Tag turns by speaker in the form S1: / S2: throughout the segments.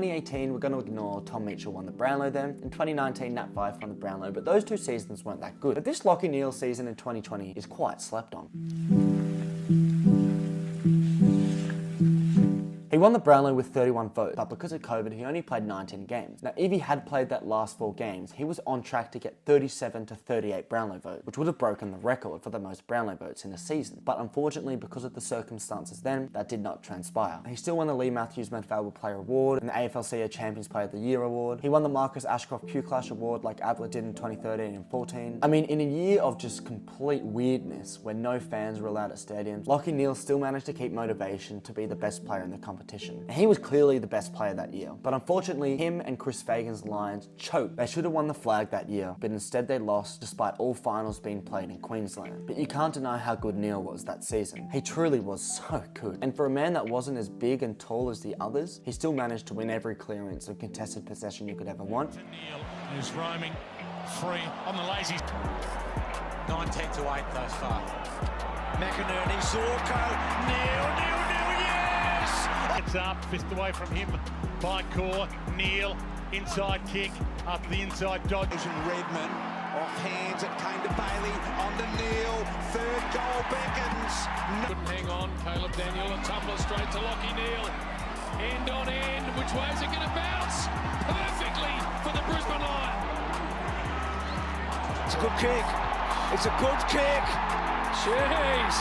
S1: 2018, we're going to ignore Tom Mitchell won the Brownlow then. In 2019, Nat Fyfe won the Brownlow, but those two seasons weren't that good. But this Lachie Neale season in 2020 is quite slept on. He won the Brownlow with 31 votes, but because of COVID, he only played 19 games. Now, if he had played that last 4 games, he was on track to get 37 to 38 Brownlow votes, which would have broken the record for the most Brownlow votes in a season. But unfortunately, because of the circumstances then, that did not transpire. He still won the Lee Matthews Most Valuable Player Award and the AFL Champions Player of the Year Award. He won the Marcus Ashcroft Q-Clash Award like Adler did in 2013 and 14. I mean, in a year of just complete weirdness, where no fans were allowed at stadiums, Lachie Neale still managed to keep motivation to be the best player in the competition. And he was clearly the best player that year. But unfortunately, him and Chris Fagan's Lions choked. They should have won the flag that year, but instead they lost despite all finals being played in Queensland. But you can't deny how good Neale was that season. He truly was so good. And for a man that wasn't as big and tall as the others, he still managed to win every clearance and contested possession you could ever want.
S2: Neale is roaming free on the lazy. 9-10 to 8 thus far. McInerney, Zorko, Neale, yes! It's up, fist away from him by Core. Neale, inside kick, up the inside dodge.
S3: Redman, off hands, it came to Bailey, on to Neale, third goal beckons.
S2: Couldn't hang on, Caleb Daniel, a tumbler straight to Lachie Neale. End on end, which way is it going to bounce? Perfectly for the Brisbane line.
S3: It's a good kick, it's a good kick. Jeez,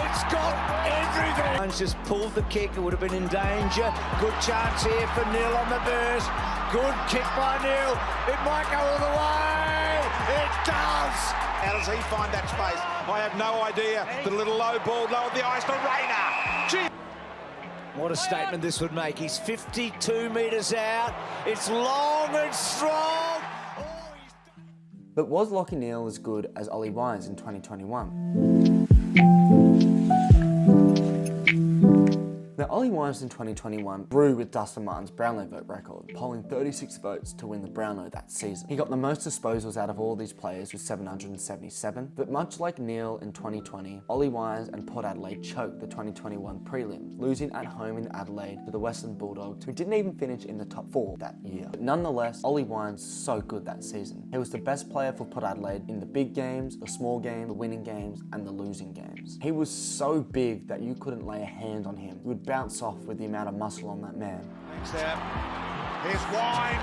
S3: it's got everything. He's just pulled the kick, it would have been in danger. Good chance here for Neale on the burst. Good kick by Neale. It might go all the way. It does. How does he find that space? I have no idea. The little low ball, low at the ice to Rayner. Gee. What a statement this would make. He's 52 metres out. It's long and strong.
S1: But was Lachie Neale as good as Ollie Wines in 2021? Now, Ollie Wines in 2021 grew with Dustin Martin's Brownlow vote record, polling 36 votes to win the Brownlow that season. He got the most disposals out of all these players with 777, but much like Neale in 2020, Ollie Wines and Port Adelaide choked the 2021 prelim, losing at home in Adelaide to the Western Bulldogs, who didn't even finish in the top 4 that year. But nonetheless, Ollie Wines so good that season. He was the best player for Port Adelaide in the big games, the small games, the winning games, and the losing games. He was so big that you couldn't lay a hand on him. You would bounce off with the amount of muscle on that man.
S3: Here's Wines.